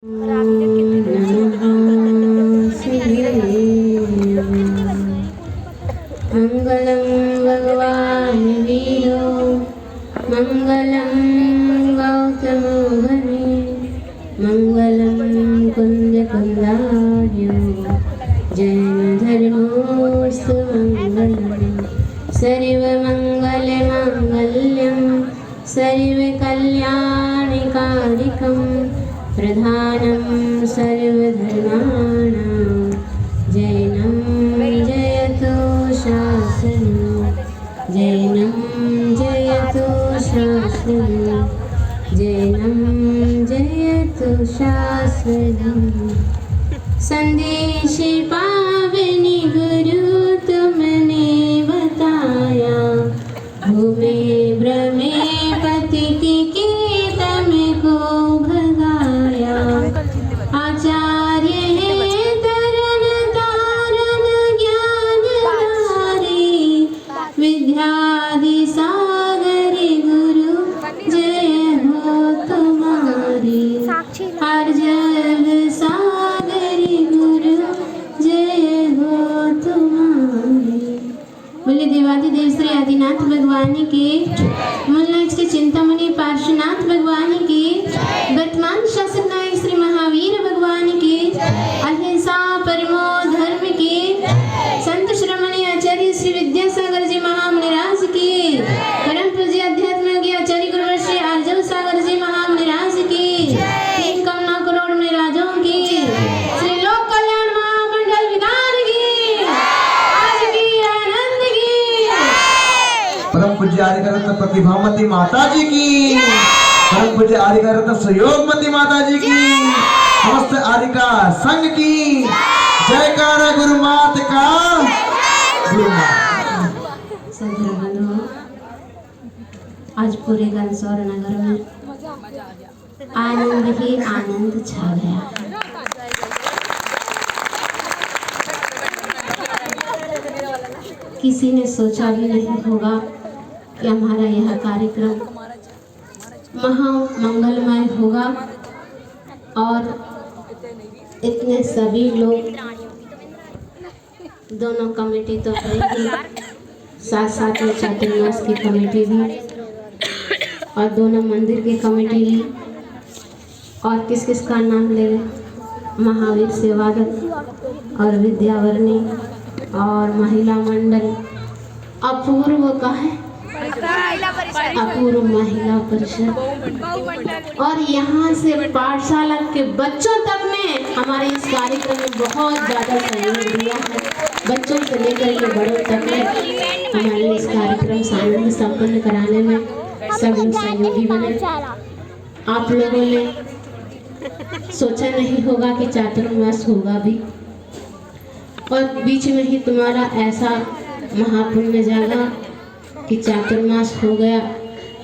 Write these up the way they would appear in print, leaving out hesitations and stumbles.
मंगलम भगवान वीरो मंगलम गौतमो घने मंगलम कुंज कुंदार्यो जैन धर्मोस्तु मंगलम सर्व मंगल मांगल्यम सर्व कल्याणकारिकम प्रधानम सर्वधर्माणां जैनं जयतु शासनं जैनं जयतु शासनं जैनं जयतु शासनं संदेश पावनी गुरु तुमने बताया भूमि भ्रमे पति की तुमको भगाया आचार्य है तरन तारन ज्ञान धारे विद्यादि सागरी गुरु जय हो तुम्हारी हर जग सागरी गुरु जय हो तुम्हारी। बोले देवादिदेव श्री आदिनाथ भगवान की मूलनाथ के चिंतामणि पार्श्वनाथ भगवान की वर्तमान शासक नायक श्री महावीर भगवान की अहिंसा परमो धर्म की संत श्रमणी आचार्य श्री विद्यासागर जी महामुनिराज की परम पूज्य अध्यात्म के आचार्य गुरुवर श्री आर्जव सागर जी महामुनिराज की 3 करोड़ करोड़ मुनिराजों की श्री लोक कल्याण महामंडल विधान की आज की आनंद की परम पूज्य आर्यरत्न प्रतिभामती माता जी की परम पूज्य आर्यरत्न सहयोगमती माता जी की समस्त आर्यिका संघ की जयकारा गुरु मात का गुरु मात। आज पूरे गंसौर नगर में आनंद ही आनंद छा गया। किसी ने सोचा भी नहीं होगा कि हमारा यह कार्यक्रम महामंगलमय होगा और इतने सभी लोग, दोनों कमेटी तो है ही, साथ साथ में चातुर्मास की कमेटी भी और दोनों मंदिर की कमेटी भी और किस किस का नाम ले महावीर सेवादल और विद्यावर्णी और महिला मंडल अपूर्व का है अपूर्व महिला परिषद और यहाँ से पाठशाला के बच्चों तक ने हमारे इस कार्यक्रम में बहुत ज़्यादा सहयोग दिया है। बच्चों से लेकर के बड़ों तक ने हमारे इस कार्यक्रम सानंद संपन्न कराने में सब लोग सहयोगी बने। आप लोगों ने सोचा नहीं होगा कि चातुर्मास होगा भी और बीच में ही तुम्हारा ऐसा महापुण्य जागा कि चातुर्मास हो गया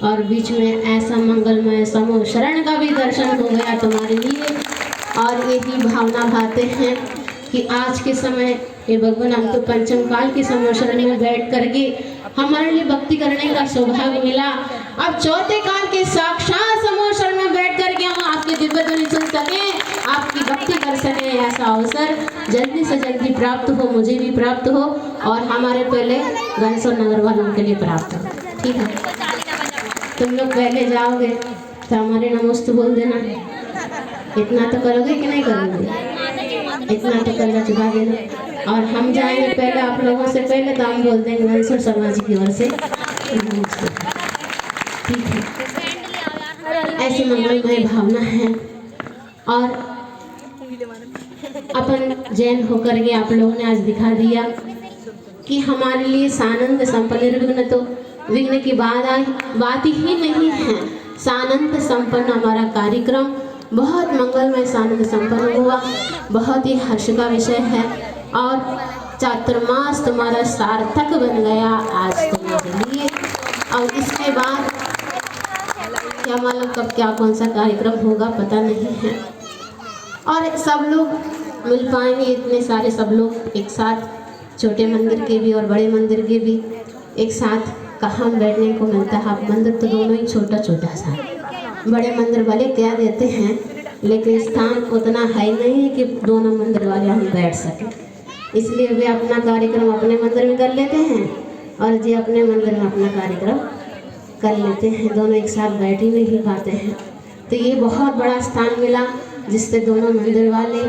और बीच में ऐसा मंगलमय समूह शरण का भी दर्शन हो गया तुम्हारे लिए। और यही भावना भाते हैं कि आज के समय ये भगवान हम तो पंचम काल के समूह शरण में बैठ करके हमारे लिए भक्ति करने का सौभाग्य मिला। अब चौथे काल के साक्षात समूह शरण में बैठ करके हम आपके दिव्य ध्वनि सुन सकें, आपकी भक्ति कर सकें, ऐसा अवसर जल्दी से जल्दी प्राप्त हो, मुझे भी प्राप्त हो और हमारे पहले गंसौर नगर वालों के लिए प्राप्त हो। ठीक है, तुम लोग पहले जाओगे तो हमारे नमोस्तु बोल देना। इतना तो करोगे कि नहीं करोगे? इतना तो करना चुका देना। और हम जाएंगे पहले आप लोगों से पहले तो हम बोल देंगे गंसौर समाज की ओर से नमोस्तु। ठीक है, ऐसी मंगलमय भावना है। और अपन जैन होकर के आप लोगों ने आज दिखा दिया कि हमारे लिए सानंद संपन्न निर्विघ्न तो विघ्न की बात ही नहीं है। सानंद संपन्न हमारा कार्यक्रम बहुत मंगलमय सानंद संपन्न हुआ, बहुत ही हर्ष का विषय है और चातुर्मास तुम्हारा सार्थक बन गया आज तुम्हारे लिए। और इसके बाद क्या मालूम कब क्या कौन सा कार्यक्रम होगा पता नहीं है और सब लोग मिल पाएंगे, इतने सारे सब लोग एक साथ, छोटे मंदिर के भी और बड़े मंदिर के भी एक साथ कहाँ बैठने को मिलता है। मंदिर तो दोनों ही छोटा छोटा सा, बड़े मंदिर वाले क्या देते हैं लेकिन स्थान उतना है नहीं कि दोनों मंदिर वाले हम बैठ सकें, इसलिए वे अपना कार्यक्रम अपने मंदिर में कर लेते हैं और जी अपने मंदिर में अपना कार्यक्रम कर लेते हैं, दोनों एक साथ बैठ ही नहीं पाते हैं। तो ये बहुत बड़ा स्थान मिला जिससे दोनों मंदिर वाले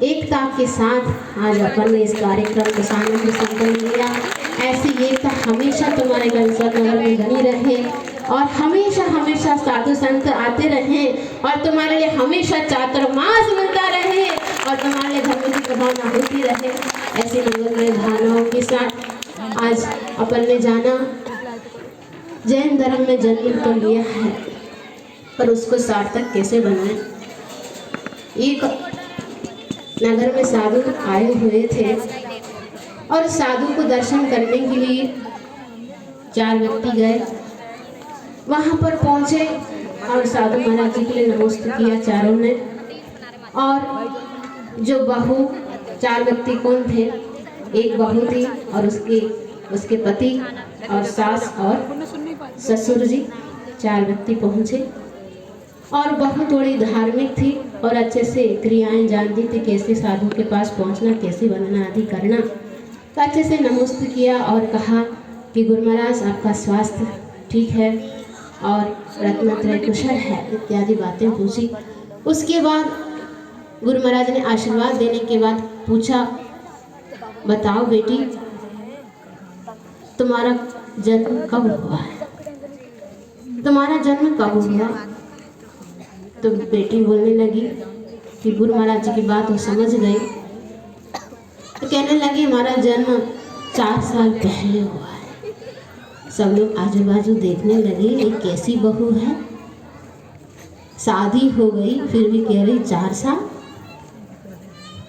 एकता के साथ आज अपन ने इस कार्यक्रम को सामने में संपन्न किया। ऐसी एकता हमेशा तुम्हारे गंजौर नगर में बनी रहे और हमेशा हमेशा साधु संत आते रहें और तुम्हारे लिए हमेशा चातुर्मास मिलता रहे और तुम्हारे लिए धर्म की भावना होती रहे। ऐसी मंगलमय भावनाओं के साथ आज अपन ने जाना जैन धर्म में जन्म तो लिया है, पर उसको सार्थक कैसे बनाएं। एक नगर में साधु आए हुए थे और साधु को दर्शन करने के लिए 4 व्यक्ति गए। वहां पर पहुंचे और साधु महाराज जी के लिए नमस्ते किया चारों ने। और जो बहू, 4 व्यक्ति कौन थे, एक बहू थी और उसके पति और सास और ससुर जी, 4 व्यक्ति पहुंचे। और बहू थोड़ी धार्मिक थी और अच्छे से क्रियाएं जानती थी, कैसे साधु के पास पहुंचना, कैसे बनना आदि करना। तो अच्छे से नमस्ते किया और कहा कि गुरु महाराज आपका स्वास्थ्य ठीक है और रत्नत्रय कुशल है इत्यादि बातें पूछी। उसके बाद गुरु महाराज ने आशीर्वाद देने के बाद पूछा, बताओ बेटी तुम्हारा जन्म कब हुआ है, तुम्हारा जन्म कब हुआ। तो बेटी बोलने लगी कि गुरु महाराज जी की बात वो समझ गई, तो कहने लगी हमारा जन्म 4 साल पहले हुआ है। सब लोग आजू बाजू देखने लगे, ये कैसी बहू है, शादी हो गई फिर भी कह रही 4 साल।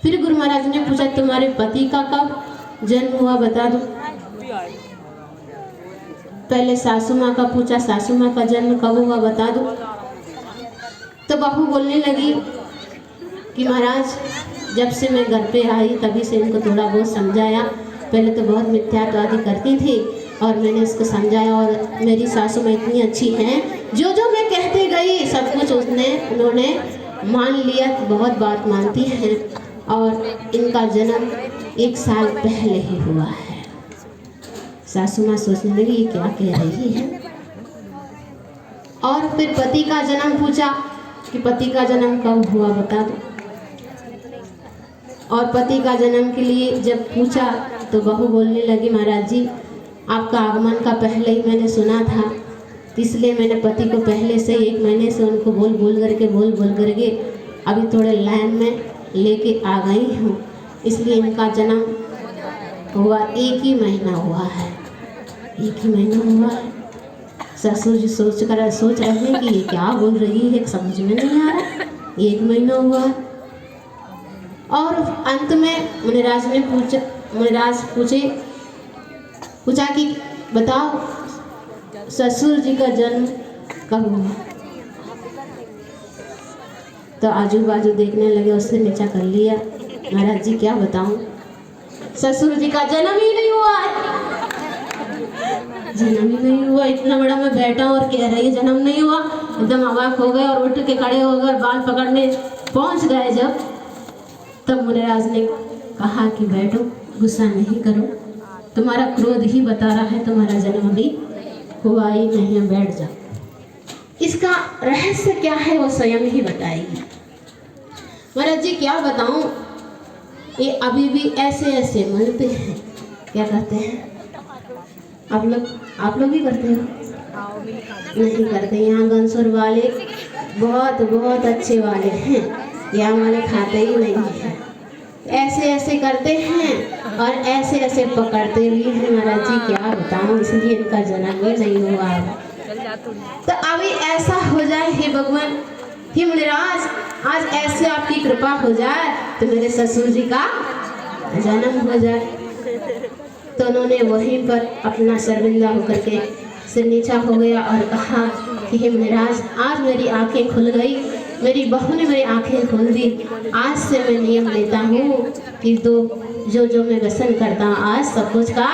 फिर गुरु महाराज ने पूछा तुम्हारे पति का कब जन्म हुआ बता दो। पहले सासू माँ का पूछा, सासू माँ का जन्म कब हुआ बता दो। तो बहू बोलने लगी कि महाराज जब से मैं घर पे आई तभी से इनको थोड़ा बहुत समझाया, पहले तो बहुत मिथ्यात्वादी करती थी और मैंने इसको समझाया और मेरी सासू माँ इतनी अच्छी हैं, जो जो मैं कहती गई सब कुछ उन्होंने मान लिया, बहुत बात मानती हैं और इनका जन्म 1 साल पहले ही हुआ है। सासू माँ सोचने लगी ये क्या कह रही है। और फिर पति का जन्म पूछा कि पति का जन्म कब हुआ बता दो। और पति का जन्म के लिए जब पूछा तो बहू बोलने लगी महाराज जी आपका आगमन का पहले ही मैंने सुना था, इसलिए मैंने पति को पहले से 1 महीने से उनको बोल बोल करके अभी थोड़े लाइन में लेके आ गई हूँ, इसलिए इनका जन्म हुआ 1 ही महीना हुआ है, 1 ही महीना हुआ है। ससुर जी सोच रहे हैं कि ये क्या बोल रही है, समझ में नहीं आ रहा, 1 महीना हुआ। और अंत में मुनिराज ने पूछा कि बताओ ससुर जी का जन्म कब हुआ। तो आजू बाजू देखने लगे, उससे नीचा कर लिया, महाराज जी क्या बताऊं, ससुर जी का जन्म ही नहीं हुआ है, जन्म ही नहीं हुआ। इतना बड़ा मैं बैठा और कह रही है जन्म नहीं हुआ, एकदम अवाक हो गए और उठ के खड़े हो गए, बाल पकड़ने पहुंच गए। जब तब मुनिराज ने कहा कि बैठो, गुस्सा नहीं करो, तुम्हारा क्रोध ही बता रहा है तुम्हारा जन्म अभी हुआ ही नहीं है, बैठ जाओ। इसका रहस्य क्या है वो स्वयं ही बताएगी। महाराज जी क्या बताऊं, ये अभी भी ऐसे मिलते हैं, क्या कहते हैं आप लोग भी करते हो? नहीं करते। यहाँ गंसौर वाले बहुत अच्छे वाले हैं, यहाँ वाले खाते ही नहीं हैं, ऐसे करते हैं और ऐसे पकड़ते भी हैं। महाराज जी क्या बताऊं, इसलिए इनका जन्म ही नहीं हुआ है। तो अभी ऐसा हो जाए हे भगवान, हे मुनिराज, आज ऐसे आपकी कृपा हो जाए तो मेरे ससुर जी का जन्म हो जाए। तो उन्होंने वहीं पर अपना शर्मिंदा होकर के सिर नीचा हो गया और कहा कि हे मुनिराज, आज मेरी आंखें खुल गई, मेरी बहू ने मेरी आंखें खोल दी। आज से मैं नियम लेता हूँ कि जो मैं व्यसन करता हूँ आज सब कुछ का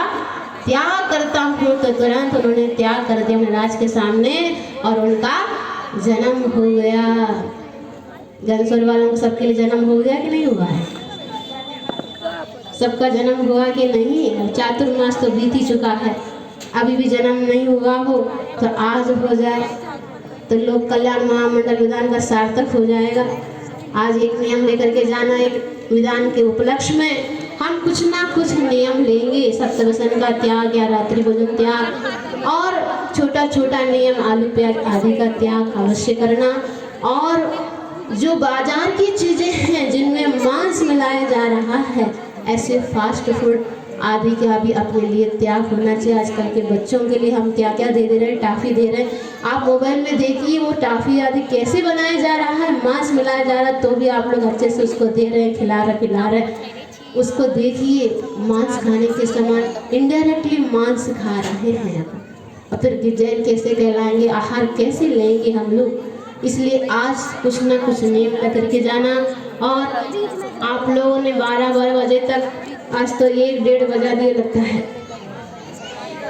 त्याग करता हूँ। तो तुरंत उन्होंने त्याग कर दिया महाराज के सामने और उनका जन्म हो गया। जनसोर वालों को सबके लिए जन्म हो गया कि नहीं हुआ है? सबका जन्म हुआ कि नहीं? चातुर्मास तो बीत ही चुका है, अभी भी जन्म नहीं हुआ हो तो आज हो जाए तो लोक कल्याण महामंडल विधान का सार्थक हो जाएगा। आज एक नियम लेकर के जाना, एक विधान के उपलक्ष्य में हम कुछ ना कुछ नियम लेंगे। सप्तव्यसन का त्याग या रात्रि भोजन त्याग और छोटा छोटा नियम आलू प्याज आदि का त्याग अवश्य करना। और जो बाजार की चीजें हैं जिनमें मांस मिलाया जा रहा है, ऐसे फास्ट फूड आदि का भी अपने लिए त्याग होना चाहिए। आजकल के बच्चों के लिए हम क्या क्या दे रहे हैं, टाफ़ी दे रहे हैं। आप मोबाइल में देखिए वो टाफ़ी आदि कैसे बनाया जा रहा है, मांस मिलाया जा रहा है, तो भी आप लोग अच्छे से उसको दे रहे हैं, खिला रहे हैं। उसको देखिए, मांस खाने के समान इनडायरेक्टली मांस खा रहे हैं। और फिर गिरजैन कैसे कहलाएंगे, आहार कैसे लेंगे हम लोग। इसलिए आज कुछ ना कुछ नियम लेकर के जाना। और आप लोगों ने 12 बजे तक, आज तो 1-1:30 बजा दिए लगता है,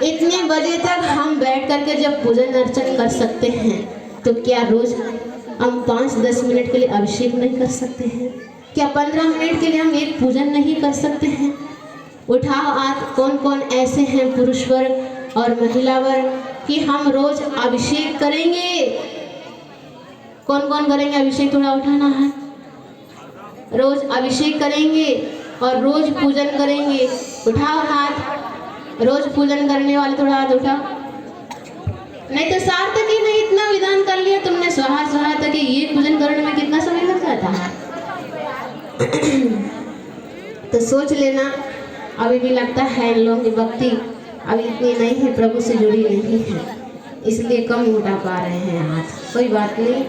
इतने बजे तक हम बैठ करके जब पूजन अर्चन कर सकते हैं तो क्या रोज हम 5-10 मिनट के लिए अभिषेक नहीं कर सकते हैं? क्या 15 मिनट के लिए हम एक पूजन नहीं कर सकते हैं? उठाओ आज कौन कौन ऐसे हैं पुरुष वर्ग और महिला वर्ग कि हम रोज अभिषेक करेंगे। कौन कौन करेंगे अभिषेक? थोड़ा उठाना है। रोज अभिषेक करेंगे और रोज पूजन करेंगे। उठाओ हाथ। रोज पूजन करने वाले थोड़ा हाथ उठाओ। नहीं तो सार्थक ही नहीं, इतना विधान कर लिया तुमने स्वाहा स्वाहा तक, ये पूजन करने में कितना समय लग जाता है। तो सोच लेना, अभी भी लगता है इन लोगों की भक्ति अभी इतनी नहीं है, प्रभु से जुड़ी नहीं है, इसलिए कम उठा पा रहे हैं हाथ। कोई बात नहीं,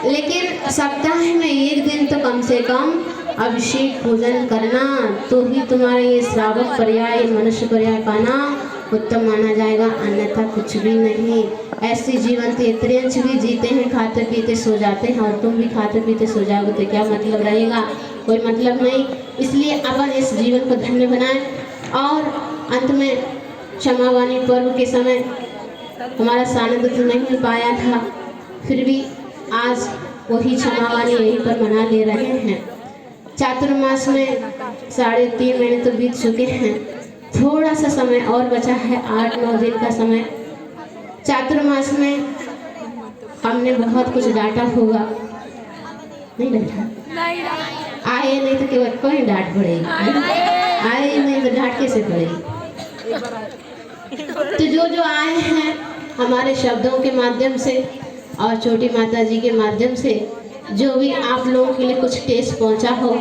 लेकिन सप्ताह में एक दिन तो कम से कम अभिषेक पूजन करना, तो ही तुम्हारा ये श्रावक पर्याय, मनुष्य पर्याय पाना उत्तम माना जाएगा, अन्यथा कुछ भी नहीं। ऐसे जीवन तेतरियांश भी जीते हैं, खाते पीते सो जाते हैं, और तुम भी खाते पीते सो जाओगे तो क्या मतलब रहेगा? कोई मतलब नहीं। इसलिए अपन इस जीवन को धन्य बनाएं। और अंत में क्षमावाणी पर्व के समय हमारा सानिध्य तो नहीं मिल पाया था, फिर भी आज वही क्षमावाणी यहीं पर मना ले रहे हैं। चातुर्मास में 3.5 महीने तो बीत चुके हैं, थोड़ा सा समय और बचा है, 8-9 दिन का समय। चातुर्मास में हमने बहुत कुछ डांटा होगा, नहीं डांटा? आए नहीं तो केवल कोई डांट पड़ेगी, आए नहीं तो डांट कैसे पड़ेगी? तो जो आए हैं हमारे शब्दों के माध्यम से और छोटी माता जी के माध्यम से, जो भी आप लोगों के लिए कुछ ठेस पहुंचा हो,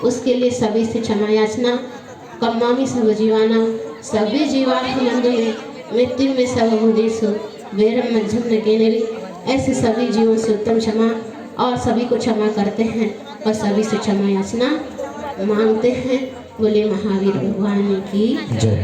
उसके लिए सभी से क्षमा याचना। कम्मामि सब जीवाना सभी जीवात्म में मृत्यु में सब भूदेशु वेरम मध्यम न केनेरी। ऐसे सभी जीवों से उत्तम क्षमा, और सभी को क्षमा करते हैं और सभी से क्षमा याचना मांगते हैं। बोले महावीर भगवान की जय।